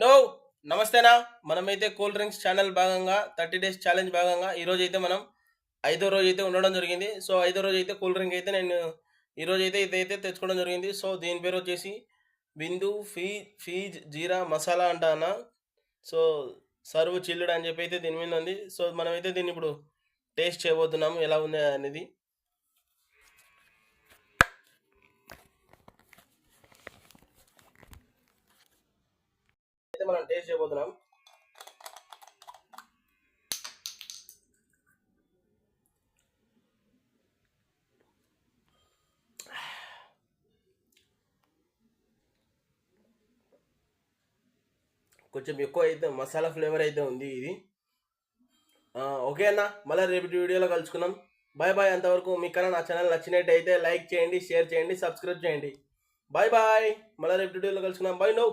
No నమస్తేనా. మనమైతే cool drinks channel భాగంగా 30 డేస్ ఛాలెంజ్ భాగంగా ఈరోజైతే మనం ఐదో రోజైతే ఉండడం జరిగింది. సో, ఐదో రోజైతే కూల్ డ్రింక్ అయితే నేను ఈరోజైతే ఇదైతే తెచ్చుకోవడం జరిగింది. సో, దీని పేరొచ్చేసి బిందు ఫీజ్ జీరా మసాలా అంట అన్న. సో, సర్వ్ చిల్లుడ్ అని చెప్పి అయితే దీని మీద ఉంది. సో, మనమైతే దీన్ని ఇప్పుడు టేస్ట్ చేయబోతున్నాము ఎలా ఉంది అనేది. అయితే మనం టేస్ట్ చేయబోతున్నాం. కొంచెం ఎక్కువ అయితే మసాలా ఫ్లేవర్ అయితే ఉంది ఇది. ఓకే అన్న, మళ్ళీ రేపటి వీడియోలో కలుసుకుందాం. Bye bye. అంతవరకు మీకు నా ఛానల్ నచ్చినట్టయితే లైక్ చేయండి, షేర్ చేయండి, సబ్స్క్రైబ్ చేయండి. Bye bye. మళ్ళీ రేపటి వీడియోలో కలుసుకుందాం. Bye no.